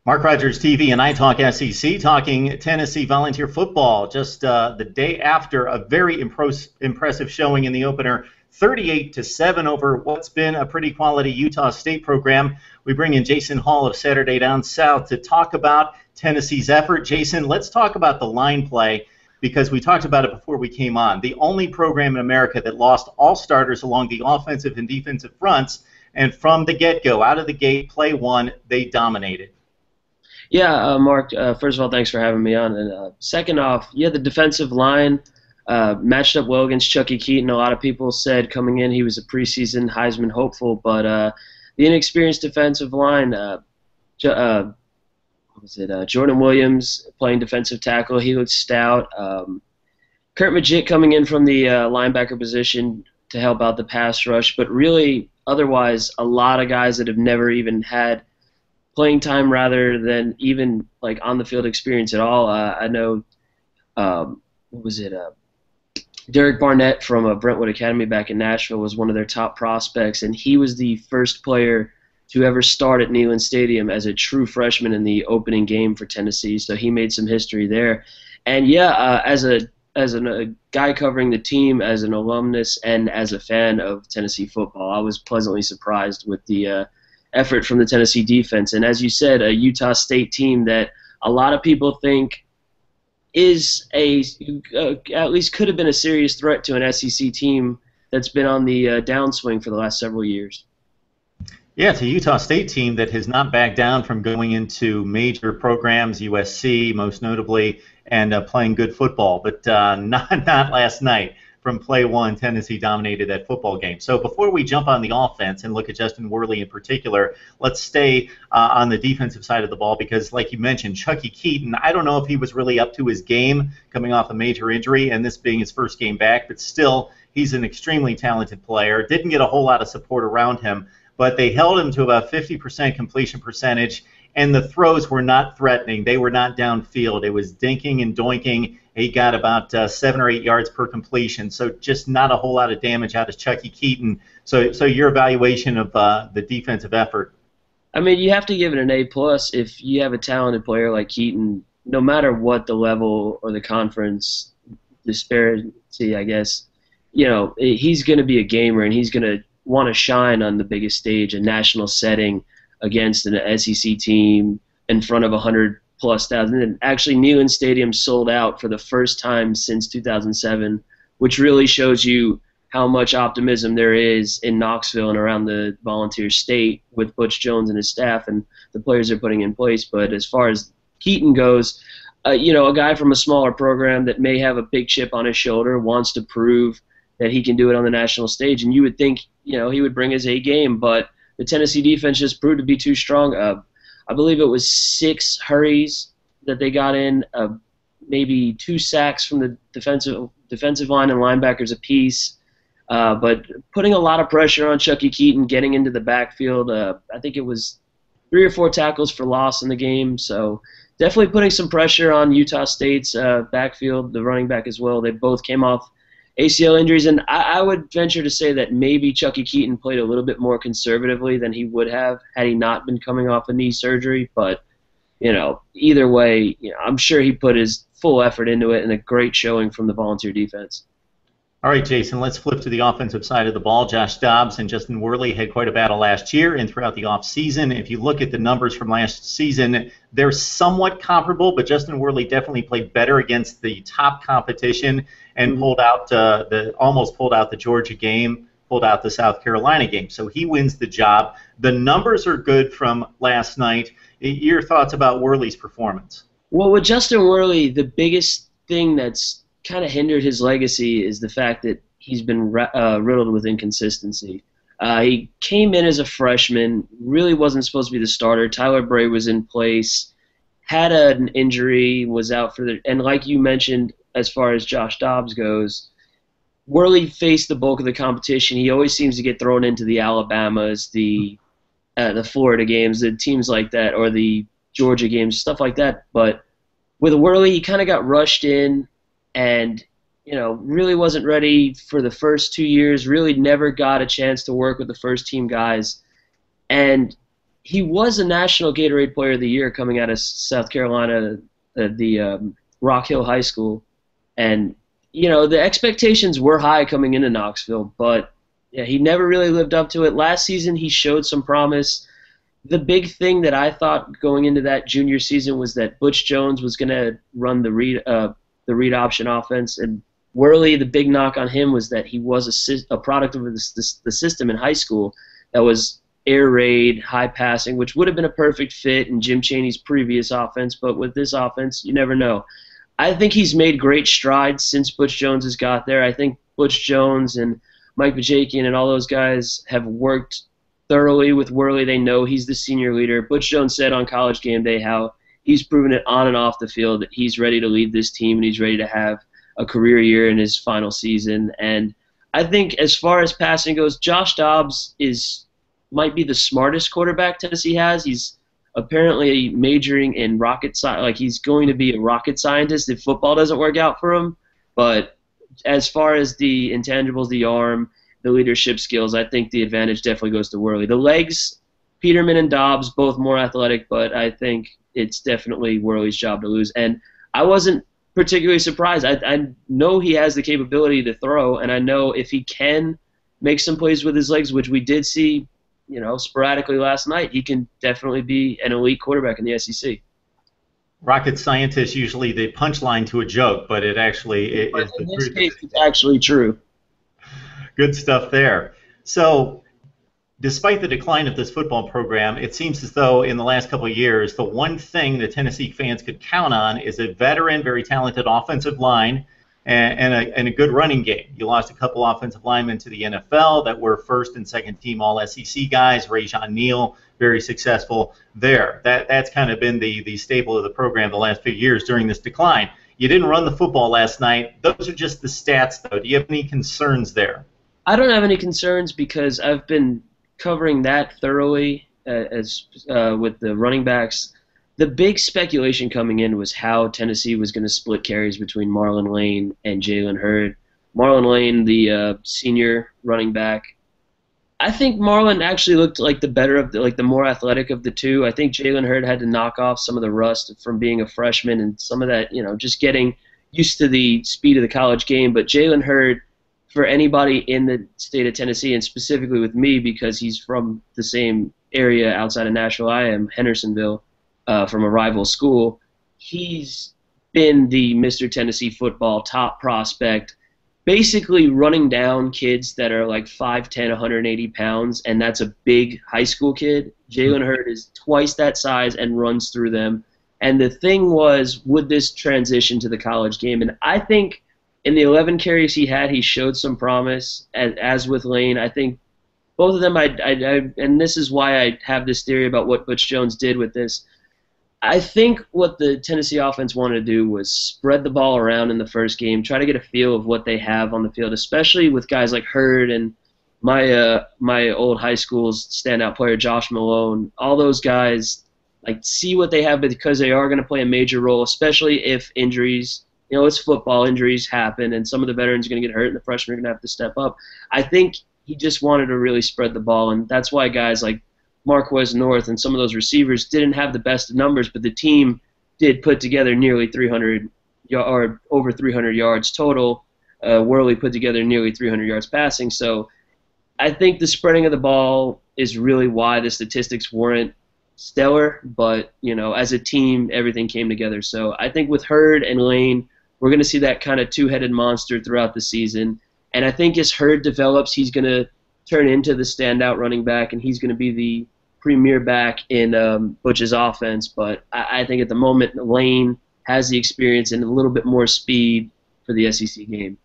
Mark Rogers TV and I Talk SEC, talking Tennessee Volunteer football. Just the day after a very impressive showing in the opener, 38-7 over what's been a pretty quality Utah State program. We bring in Jason Hall of Saturday Down South to talk about Tennessee's effort. Jason, let's talk about the line play because we talked about it before we came on. The only program in America that lost all starters along the offensive and defensive fronts, and from the get-go, out of the gate, play one, they dominated. Yeah, Mark, first of all, thanks for having me on. And second off, yeah, the defensive line matched up well against Chucky Keaton. A lot of people said coming in he was a preseason Heisman hopeful, but the inexperienced defensive line, Jordan Williams playing defensive tackle, he looked stout. Kurt Maggitt coming in from the linebacker position to help out the pass rush, but really otherwise a lot of guys that have never even had playing time rather than even like on the field experience at all. I know, Derek Barnett from Brentwood Academy back in Nashville was one of their top prospects, and he was the first player to ever start at Neyland Stadium as a true freshman in the opening game for Tennessee. So he made some history there. And yeah, as a guy covering the team, as an alumnus, and as a fan of Tennessee football, I was pleasantly surprised with the effort from the Tennessee defense. And as you said, a Utah State team that a lot of people think is at least could have been a serious threat to an SEC team that's been on the downswing for the last several years. Yeah, it's a Utah State team that has not backed down from going into major programs, USC most notably, and playing good football, but not last night. From play one, Tennessee dominated that football game. So before we jump on the offense and look at Justin Worley in particular, let's stay on the defensive side of the ball because, like you mentioned, Chucky Keaton, I don't know if he was really up to his game coming off a major injury and this being his first game back, but still, he's an extremely talented player. Didn't get a whole lot of support around him, but they held him to about 50% completion percentage, and the throws were not threatening. They were not downfield. It was dinking and doinking. He got about 7 or 8 yards per completion, so just not a whole lot of damage out of Chucky Keaton. So your evaluation of the defensive effort? I mean, you have to give it an A+ if you have a talented player like Keaton, no matter what the level or the conference disparity, I guess. You know, he's going to be a gamer, and he's going to want to shine on the biggest stage, a national setting against an SEC team in front of 100+ thousand. And actually, Neyland Stadium sold out for the first time since 2007, which really shows you how much optimism there is in Knoxville and around the Volunteer State with Butch Jones and his staff and the players they're putting in place. But as far as Keaton goes, a guy from a smaller program that may have a big chip on his shoulder wants to prove that he can do it on the national stage. And you would think, he would bring his A game, but the Tennessee defense just proved to be too strong. I believe it was 6 hurries that they got in, maybe 2 sacks from the defensive line and linebackers apiece. But putting a lot of pressure on Chucky Keaton, getting into the backfield. I think it was 3 or 4 tackles for loss in the game. So definitely putting some pressure on Utah State's backfield, the running back as well. They both came off ACL injuries, and I would venture to say that maybe Chucky Keaton played a little bit more conservatively than he would have had he not been coming off a knee surgery. But, either way, I'm sure he put his full effort into it, and a great showing from the Volunteer defense. All right, Jason, let's flip to the offensive side of the ball. Josh Dobbs and Justin Worley had quite a battle last year and throughout the offseason. If you look at the numbers from last season, they're somewhat comparable, but Justin Worley definitely played better against the top competition and almost pulled out the Georgia game, pulled out the South Carolina game. So he wins the job. The numbers are good from last night. Your thoughts about Worley's performance? Well, with Justin Worley, the biggest thing that's kind of hindered his legacy is the fact that he's been riddled with inconsistency. He came in as a freshman, really wasn't supposed to be the starter. Tyler Bray was in place, had an injury, was out and like you mentioned, as far as Josh Dobbs goes, Worley faced the bulk of the competition. He always seems to get thrown into the Alabamas, the Florida games, the teams like that, or the Georgia games, stuff like that. But with Worley, he kind of got rushed in, and really wasn't ready for the first 2 years, really never got a chance to work with the first team guys. And he was a National Gatorade Player of the Year coming out of South Carolina, the Rock Hill High School, and the expectations were high coming into Knoxville, but yeah, he never really lived up to it. Last season, he showed some promise. The big thing that I thought going into that junior season was that Butch Jones was going to run the read option offense, and Worley, the big knock on him was that he was a product of the system in high school that was air raid, high passing, which would have been a perfect fit in Jim Chaney's previous offense, but with this offense, you never know. I think he's made great strides since Butch Jones has got there. I think Butch Jones and Mike Bajakian and all those guys have worked thoroughly with Worley. They know he's the senior leader. Butch Jones said on College Game Day how he's proven it on and off the field that he's ready to lead this team and he's ready to have a career year in his final season. And I think as far as passing goes, Josh Dobbs might be the smartest quarterback Tennessee has. He's apparently majoring in rocket science. Like, he's going to be a rocket scientist if football doesn't work out for him. But as far as the intangibles, the arm, the leadership skills, I think the advantage definitely goes to Worley. The legs, Peterman and Dobbs, both more athletic, but I think it's definitely Worley's job to lose. And I wasn't particularly surprised. I know he has the capability to throw, and I know if he can make some plays with his legs, which we did see sporadically last night, he can definitely be an elite quarterback in the SEC. Rocket scientist, usually the punchline to a joke, but it actually is the truth. In this case, it's actually true. Good stuff there. So, despite the decline of this football program, it seems as though in the last couple of years, the one thing that Tennessee fans could count on is a veteran, very talented offensive line and a good running game. You lost a couple offensive linemen to the NFL that were first and second team All-SEC guys. Rajon Neal, very successful there. That's kind of been the staple of the program the last few years during this decline. You didn't run the football last night. Those are just the stats, though. Do you have any concerns there? I don't have any concerns because I've been covering that thoroughly with the running backs. The big speculation coming in was how Tennessee was going to split carries between Marlon Lane and Jalen Hurd. Marlon Lane, the senior running back, I think Marlon actually looked like the better of the more athletic of the two. I think Jalen Hurd had to knock off some of the rust from being a freshman and some of that, just getting used to the speed of the college game. But Jalen Hurd, for anybody in the state of Tennessee, and specifically with me because he's from the same area outside of Nashville I am, Hendersonville, from a rival school, he's been the Mr. Tennessee football top prospect, basically running down kids that are like 5'10", 180 pounds, and that's a big high school kid. Jalen Hurd is twice that size and runs through them. And the thing was, would this transition to the college game? And I think in the 11 carries he had, he showed some promise, as with Lane. I think both of them, and this is why I have this theory about what Butch Jones did with this. I think what the Tennessee offense wanted to do was spread the ball around in the first game, try to get a feel of what they have on the field, especially with guys like Hurd and my old high school's standout player, Josh Malone. All those guys, see what they have because they are going to play a major role, especially if injuries, it's football, injuries happen, and some of the veterans are going to get hurt and the freshmen are going to have to step up. I think he just wanted to really spread the ball, and that's why guys like Marquez North and some of those receivers didn't have the best of numbers, but the team did put together nearly 300 or over 300 yards total. Worley put together nearly 300 yards passing. So I think the spreading of the ball is really why the statistics weren't stellar, but as a team, everything came together. So I think with Hurd and Lane, we're going to see that kind of two-headed monster throughout the season. And I think as Hurd develops, he's going to turn into the standout running back, and he's going to be the premier back in Butch's offense. But I think at the moment, Lane has the experience and a little bit more speed for the SEC game.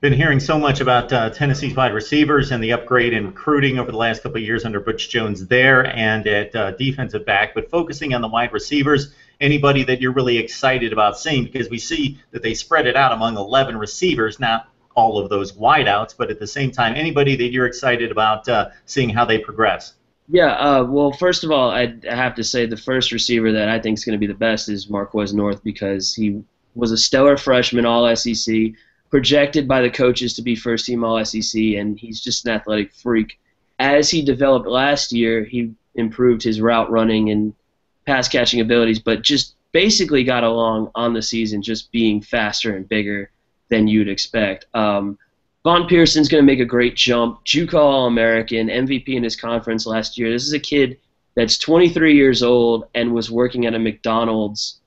Been hearing so much about Tennessee's wide receivers and the upgrade in recruiting over the last couple of years under Butch Jones there and at defensive back, but focusing on the wide receivers, anybody that you're really excited about seeing, because we see that they spread it out among 11 receivers, not all of those wideouts, but at the same time, anybody that you're excited about seeing how they progress? Yeah, well, first of all, I have to say the first receiver that I think is going to be the best is Marquez North, because he was a stellar freshman, All-SEC, projected by the coaches to be first-team All-SEC, and he's just an athletic freak. As he developed last year, he improved his route running and pass catching abilities, but just basically got along on the season, just being faster and bigger than you'd expect. Von Pearson's going to make a great jump. JUCO All-American, MVP in his conference last year. This is a kid that's 23 years old and was working at a McDonald's,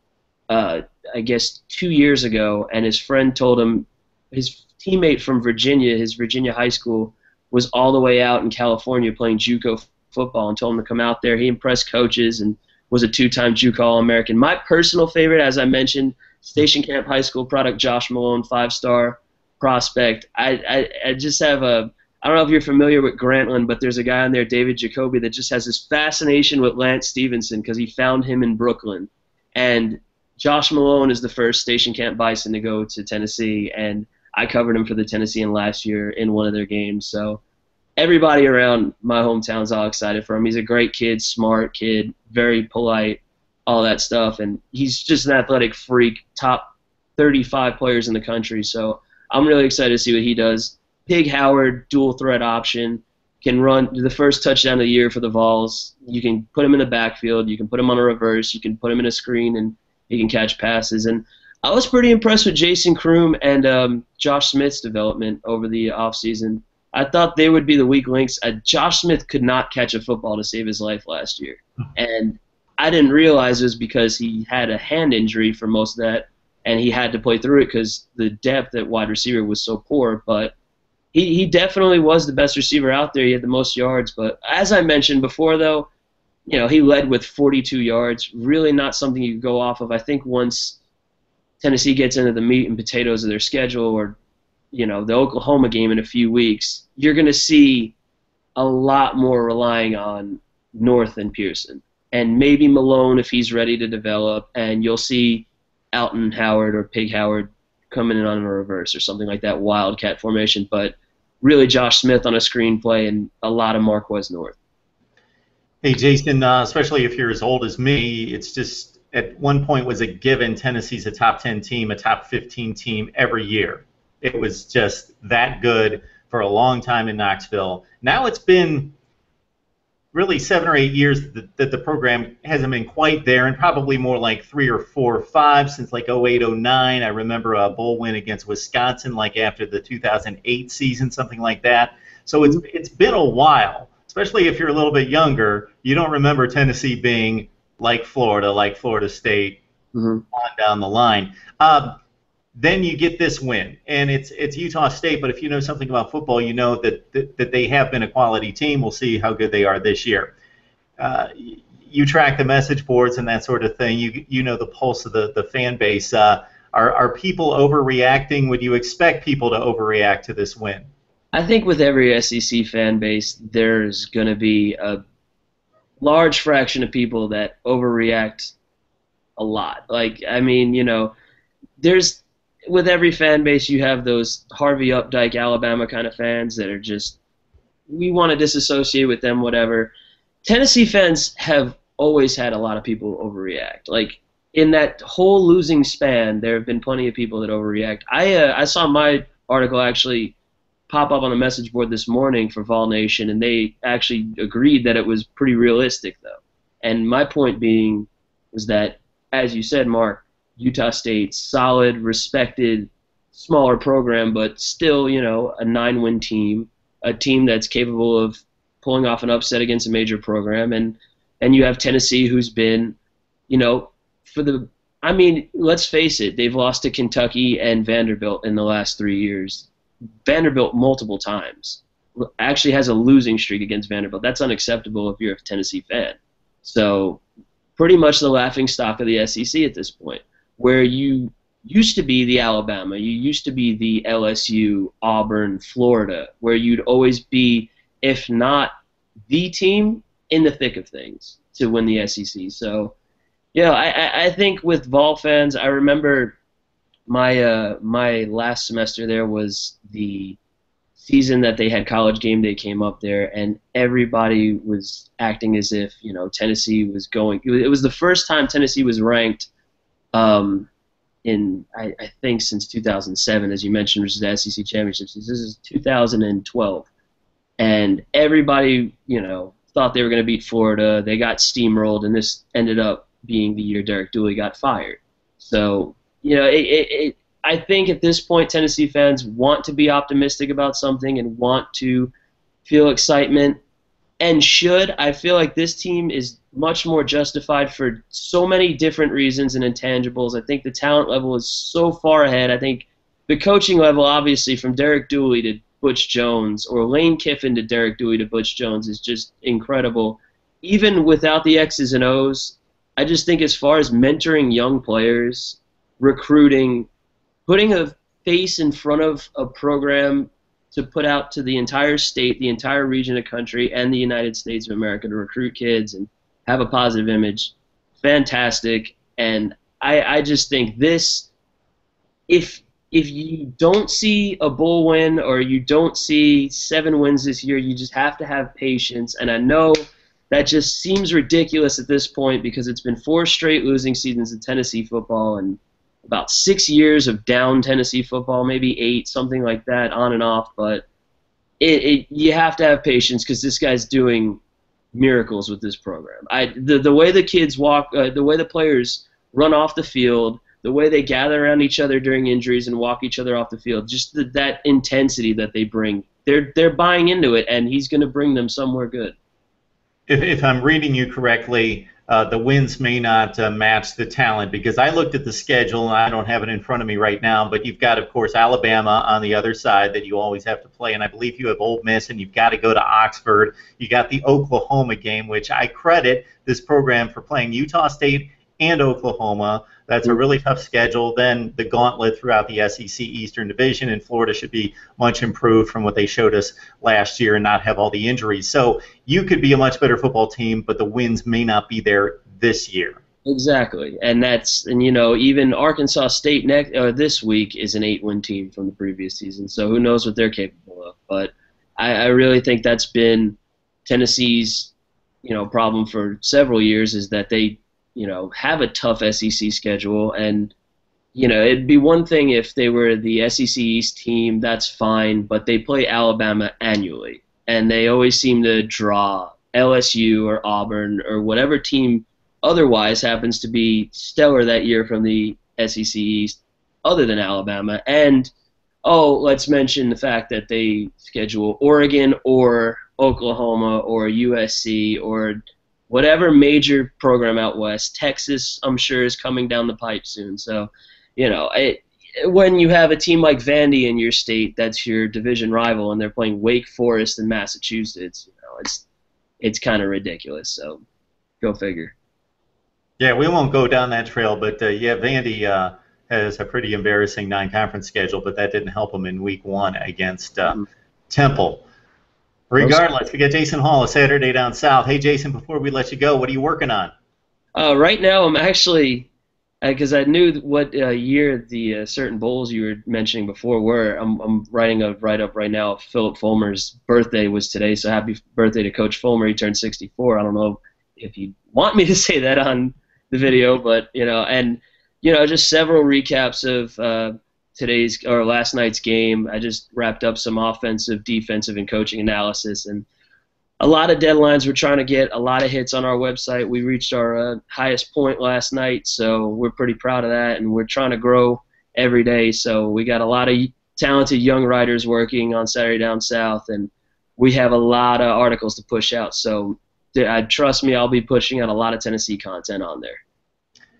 I guess, 2 years ago, and his friend told him his teammate from Virginia, his Virginia high school, was all the way out in California playing JUCO football and told him to come out there. He impressed coaches and was a 2-time JUCO All-American. My personal favorite, as I mentioned, Station Camp High School product, Josh Malone, 5-star prospect. I just have I don't know if you're familiar with Grantland, but there's a guy on there, David Jacoby, that just has this fascination with Lance Stevenson because he found him in Brooklyn. And Josh Malone is the first Station Camp Bison to go to Tennessee, and I covered him for the Tennessean last year in one of their games. So everybody around my hometown's all excited for him. He's a great kid, smart kid, very polite, all that stuff. And he's just an athletic freak, top 35 players in the country. So I'm really excited to see what he does. Pig Howard, dual threat option, can run the first touchdown of the year for the Vols. You can put him in the backfield. You can put him on a reverse. You can put him in a screen, and he can catch passes. And I was pretty impressed with Jason Kroom and Josh Smith's development over the offseason. I thought they would be the weak links. Josh Smith could not catch a football to save his life last year. And I didn't realize it was because he had a hand injury for most of that, and he had to play through it because the depth at wide receiver was so poor. But he definitely was the best receiver out there. He had the most yards. But as I mentioned before, though, he led with 42 yards. Really not something you go off of. I think once Tennessee gets into the meat and potatoes of their schedule, or the Oklahoma game in a few weeks, you're going to see a lot more relying on North and Pearson. And maybe Malone if he's ready to develop, and you'll see Alton Howard or Pig Howard coming in on a reverse or something like that, wildcat formation. But really Josh Smith on a screenplay and a lot of Marquez North. Hey, Jason, especially if you're as old as me, it's just at one point was a given Tennessee's a top 10 team, a top 15 team every year. It was just that good for a long time in Knoxville. Now it's been really 7 or 8 years that the program hasn't been quite there, and probably more like 3 or 4 or 5 since like 08, 09. I remember a bowl win against Wisconsin like after the 2008 season, something like that. So it's been a while, especially if you're a little bit younger. You don't remember Tennessee being like Florida State on down the line. Then you get this win, and it's Utah State. But if you know something about football, you know that they have been a quality team. We'll see how good they are this year. You track the message boards and that sort of thing. You know the pulse of the fan base. Are people overreacting? Would you expect people to overreact to this win? I think with every SEC fan base, there's going to be a large fraction of people that overreact a lot. There's with every fan base, you have those Harvey Updike, Alabama kind of fans that are just, we want to disassociate with them, whatever. Tennessee fans have always had a lot of people overreact. Like, in that whole losing span, there have been plenty of people that overreact. I saw my article actually pop up on the message board this morning for Vol Nation, and they actually agreed that it was pretty realistic, though. And my point being was that, as you said, Mark, Utah State, solid, respected, smaller program, but still, a 9-win team, a team that's capable of pulling off an upset against a major program. And you have Tennessee, who's been, let's face it, they've lost to Kentucky and Vanderbilt in the last 3 years. Vanderbilt multiple times. Actually has a losing streak against Vanderbilt. That's unacceptable if you're a Tennessee fan. So pretty much the laughing stock of the SEC at this point, where you used to be the Alabama, you used to be the LSU, Auburn, Florida, where you'd always be, if not the team, in the thick of things to win the SEC. So, I think with Vol fans, I remember my last semester there was the season that they had College Game Day came up there, and everybody was acting as if, Tennessee was going. It was the first time Tennessee was ranked in I think since 2007, as you mentioned, which is the SEC championships. This is 2012, and everybody thought thought they were going to beat Florida. They got steamrolled, and this ended up being the year Derek Dooley got fired. So, I think at this point Tennessee fans want to be optimistic about something and want to feel excitement, and should. I feel like this team is much more justified for so many different reasons and intangibles. I think the talent level is so far ahead. I think the coaching level, obviously, from Derek Dooley to Butch Jones, or Lane Kiffin to Derek Dooley to Butch Jones, is just incredible. Even without the X's and O's, I just think as far as mentoring young players, recruiting, putting a face in front of a program to put out to the entire state, the entire region of country, and the United States of America to recruit kids and have a positive image, fantastic. And I just think this, if you don't see a bowl win or you don't see 7 wins this year, you just have to have patience. And I know that just seems ridiculous at this point because it's been 4 straight losing seasons in Tennessee football and about 6 years of down Tennessee football, maybe 8, something like that, on and off. But you have to have patience because this guy's doing miracles with this program. The way the kids walk, the way the players run off the field, the way they gather around each other during injuries and walk each other off the field, just that intensity that they bring, they're buying into it, and he's going to bring them somewhere good. If I'm reading you correctly, the wins may not match the talent, because I looked at the schedule, and I don't have it in front of me right now, but you've got, of course, Alabama on the other side that you always have to play, and I believe you have Ole Miss, and you've got to go to Oxford. You got the Oklahoma game, which I credit this program for playing Utah State and Oklahoma. That's a really tough schedule. Then the gauntlet throughout the SEC Eastern Division, and Florida should be much improved from what they showed us last year and not have all the injuries. So you could be a much better football team, but the wins may not be there this year. Exactly, and even Arkansas State this week is an 8-win team from the previous season. So who knows what they're capable of? But I really think that's been Tennessee's problem for several years, is that they have a tough SEC schedule. And, it'd be one thing if they were the SEC East team, that's fine, but they play Alabama annually. And they always seem to draw LSU or Auburn or whatever team otherwise happens to be stellar that year from the SEC East other than Alabama. And, let's mention the fact that they schedule Oregon or Oklahoma or USC or whatever major program out west. Texas, I'm sure, is coming down the pipe soon. So, when you have a team like Vandy in your state that's your division rival and they're playing Wake Forest in Massachusetts, it's kind of ridiculous. So, go figure. Yeah, we won't go down that trail, but Vandy has a pretty embarrassing non-conference schedule, but that didn't help them in Week 1 against Temple. Regardless, we got Jason Hall of Saturday Down South. Hey, Jason, before we let you go, what are you working on? Right now, I'm actually, because I knew what year the certain bowls you were mentioning before were, I'm writing a write-up right now. Philip Fulmer's birthday was today, so happy birthday to Coach Fulmer. He turned 64. I don't know if you want me to say that on the video, but, just several recaps of last night's game. I just wrapped up some offensive, defensive, and coaching analysis, and a lot of deadlines. We're trying to get a lot of hits on our website. We reached our highest point last night, so we're pretty proud of that, and we're trying to grow every day. So we got a lot of talented young writers working on Saturday Down South, and we have a lot of articles to push out. So trust me, I'll be pushing out a lot of Tennessee content on there.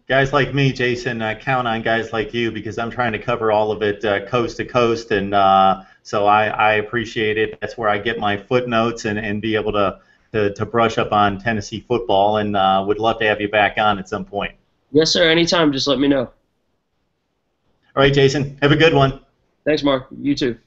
Guys like me, Jason, count on guys like you, because I'm trying to cover all of it coast to coast, and so I appreciate it. That's where I get my footnotes and be able to brush up on Tennessee football, and would love to have you back on at some point. Yes, sir. Anytime. Just let me know. All right, Jason. Have a good one. Thanks, Mark. You too.